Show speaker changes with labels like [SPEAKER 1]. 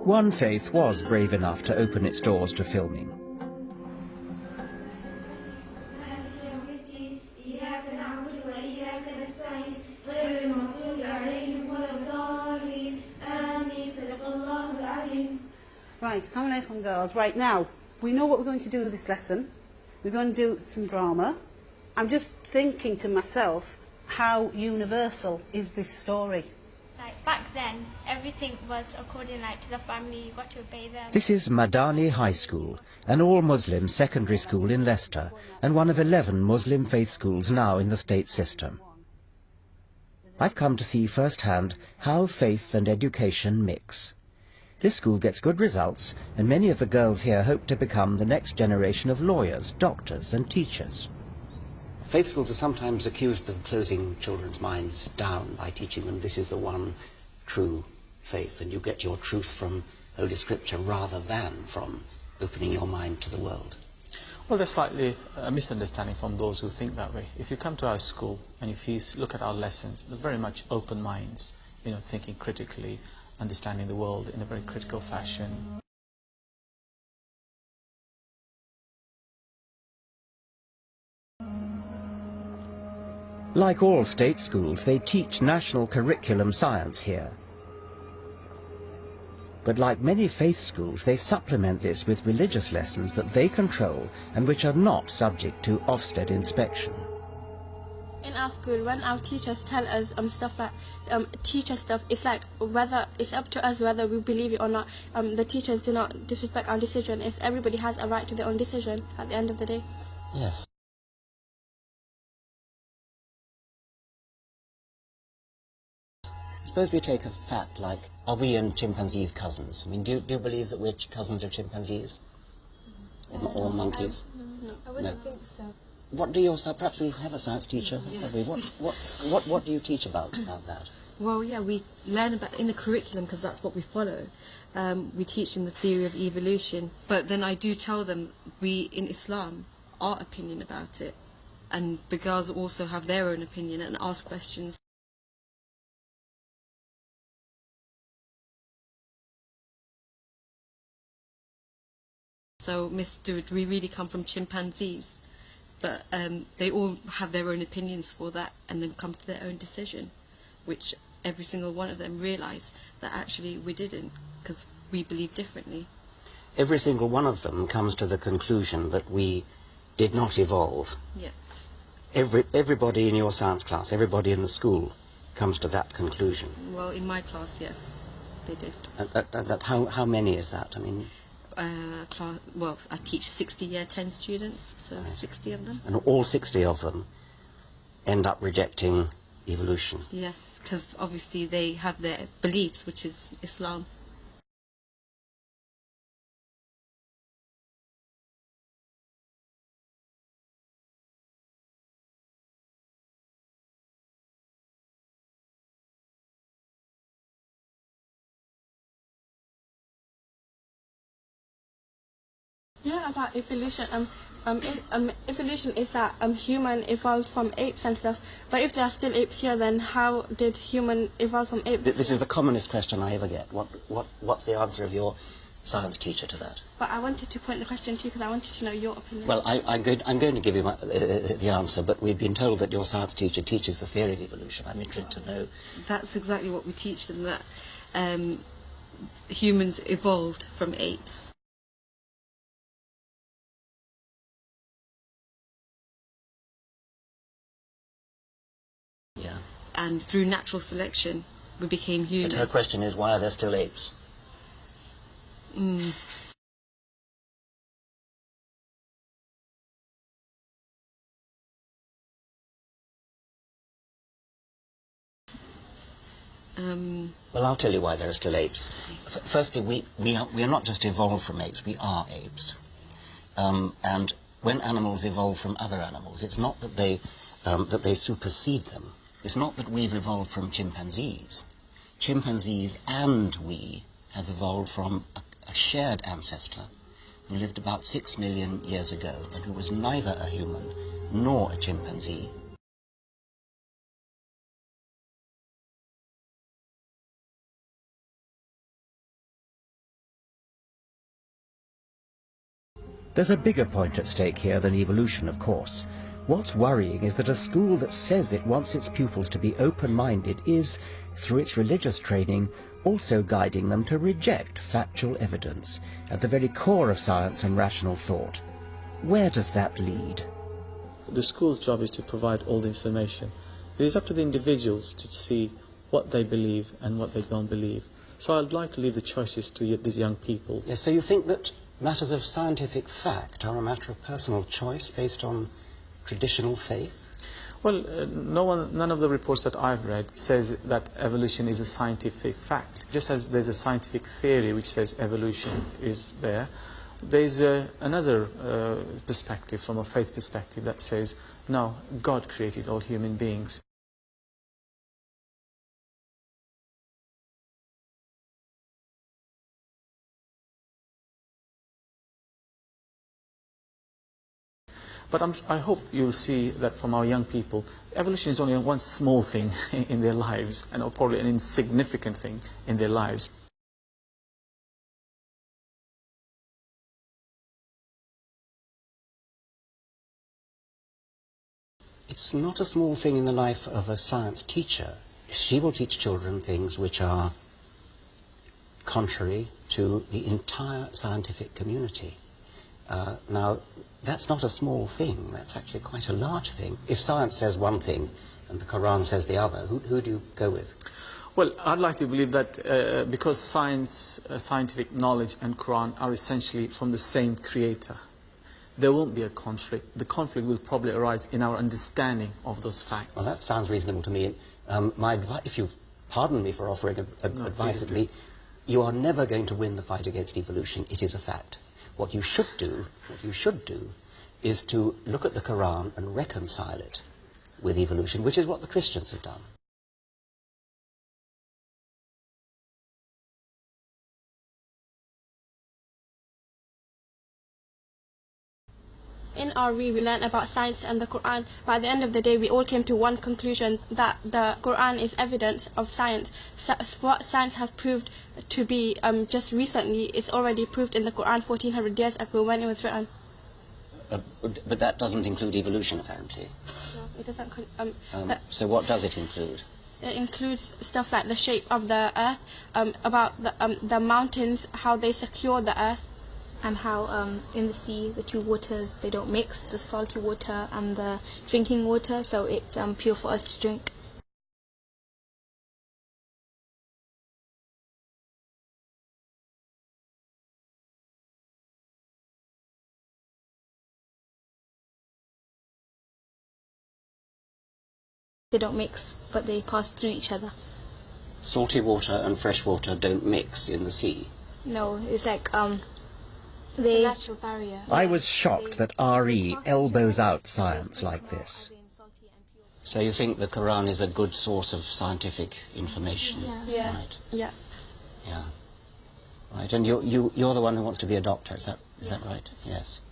[SPEAKER 1] One faith was brave enough to open its doors to filming.
[SPEAKER 2] Right, Assalamu alaikum girls. Right, now, we know what we're going to do this lesson. We're going to do some drama. I'm just thinking to myself, how universal is this story?
[SPEAKER 3] Like back then, everything was according to the family, you got to obey them.
[SPEAKER 1] This is Madani High School, an all-Muslim secondary school in Leicester, and one of 11 Muslim faith schools now in the state system. I've come to see firsthand how faith and education mix. This school gets good results, and many of the girls here hope to become the next generation of lawyers, doctors and teachers.
[SPEAKER 4] Faith schools are sometimes accused of closing children's minds down by teaching them this is the one true faith, and you get your truth from Holy Scripture rather than from opening your mind to the world.
[SPEAKER 5] Well, there's slightly a misunderstanding from those who think that way. If you come to our school and if you look at our lessons, they're very much open minds, thinking critically, understanding the world in a very critical fashion.
[SPEAKER 1] Like all state schools, they teach national curriculum science here. But like many faith schools, they supplement this with religious lessons that they control and which are not subject to Ofsted inspection.
[SPEAKER 6] In our school, when our teachers tell us stuff like teacher stuff, it's like whether it's up to us whether we believe it or not. The teachers do not disrespect our decision. Everybody has a right to their own decision at the end of the day.
[SPEAKER 4] Yes. Suppose we take a fact like, are we and chimpanzees cousins? I mean, do you believe that we're cousins of chimpanzees? Or monkeys?
[SPEAKER 6] No, I wouldn't think so.
[SPEAKER 4] What do your, perhaps we have a science teacher, have we? What do you teach about that?
[SPEAKER 7] Well, yeah, we learn about in the curriculum because that's what we follow. We teach them the theory of evolution, but then I do tell them we in Islam our opinion about it, and the girls also have their own opinion and ask questions. So, Miss, do we really come from chimpanzees? But they all have their own opinions for that and then come to their own decision, which every single one of them realise that actually we didn't, because we believe differently.
[SPEAKER 4] Every single one of them comes to the conclusion that we did not evolve.
[SPEAKER 7] Yeah.
[SPEAKER 4] Everybody in your science class, everybody in the school comes to that conclusion.
[SPEAKER 7] Well, in my class, yes, they did.
[SPEAKER 4] How many is that? I mean...
[SPEAKER 7] well, I teach 60 year 10 students, so right. 60 of them.
[SPEAKER 4] And all 60 of them end up rejecting evolution?
[SPEAKER 7] Yes, because obviously they have their beliefs, which is Islam.
[SPEAKER 6] Yeah, about evolution. Evolution is that human evolved from apes and stuff. But if there are still apes here, then how did human evolve from apes?
[SPEAKER 4] This is the commonest question I ever get. What's the answer of your science teacher to that?
[SPEAKER 6] But I wanted to point the question to you because I wanted to know your opinion.
[SPEAKER 4] Well, I'm going to give you the answer, but we've been told that your science teacher teaches the theory of evolution. I'm interested to know.
[SPEAKER 7] That's exactly what we teach them, that humans evolved from apes.
[SPEAKER 4] Yeah.
[SPEAKER 7] And through natural selection, we became humans.
[SPEAKER 4] But her question is, why are there still apes? Well, I'll tell you why there are still apes. Firstly, we are not just evolved from apes, we are apes. And when animals evolve from other animals, it's not that they supersede them. It's not that we've evolved from chimpanzees. Chimpanzees and we have evolved from a shared ancestor who lived about 6 million years ago and who was neither a human nor a chimpanzee.
[SPEAKER 1] There's a bigger point at stake here than evolution, of course. What's worrying is that a school that says it wants its pupils to be open-minded is, through its religious training, also guiding them to reject factual evidence at the very core of science and rational thought. Where does that lead?
[SPEAKER 5] The school's job is to provide all the information. It is up to the individuals to see what they believe and what they don't believe. So I'd like to leave the choices to these young people.
[SPEAKER 4] Yes, so you think that matters of scientific fact are a matter of personal choice based on traditional faith?
[SPEAKER 5] Well, none of the reports that I've read says that evolution is a scientific fact. Just as there's a scientific theory which says evolution is there, there's another perspective, from a faith perspective, that says, no, God created all human beings. But I hope you'll see that from our young people, evolution is only one small thing in their lives, and probably an insignificant thing in their lives.
[SPEAKER 4] It's not a small thing in the life of a science teacher. She will teach children things which are contrary to the entire scientific community. Now, that's not a small thing, that's actually quite a large thing. If science says one thing and the Quran says the other, who do you go with?
[SPEAKER 5] Well, I'd like to believe that because science, scientific knowledge and Quran are essentially from the same creator, there won't be a conflict. The conflict will probably arise in our understanding of those facts.
[SPEAKER 4] Well, that sounds reasonable to me. My advice, if you pardon me for offering advice at me, you are never going to win the fight against evolution. It is a fact. What you should do is to look at the Quran and reconcile it with evolution, which is what the Christians have done.
[SPEAKER 6] In RE, we learned about science and the Quran. By the end of the day, we all came to one conclusion, that the Quran is evidence of science. So, what science has proved to be just recently is already proved in the Quran 1400 years ago when it was written.
[SPEAKER 4] But that doesn't include evolution, apparently.
[SPEAKER 6] No, it doesn't.
[SPEAKER 4] So what does it include?
[SPEAKER 6] It includes stuff like the shape of the earth, about the mountains, how they secure the earth.
[SPEAKER 8] And how in the sea the two waters, they don't mix, the salty water and the drinking water, so it's pure for us to drink. They don't mix, but they pass through each other.
[SPEAKER 4] Salty water and fresh water don't mix in the sea?
[SPEAKER 8] No, it's like
[SPEAKER 6] It's a natural barrier.
[SPEAKER 1] I was shocked that RE elbows out science like this.
[SPEAKER 4] So you think the Quran is a good source of scientific information?
[SPEAKER 6] Yeah.
[SPEAKER 4] Right.
[SPEAKER 6] Yeah.
[SPEAKER 4] Yeah. Right. And you're the one who wants to be a doctor. Is that right? Yes.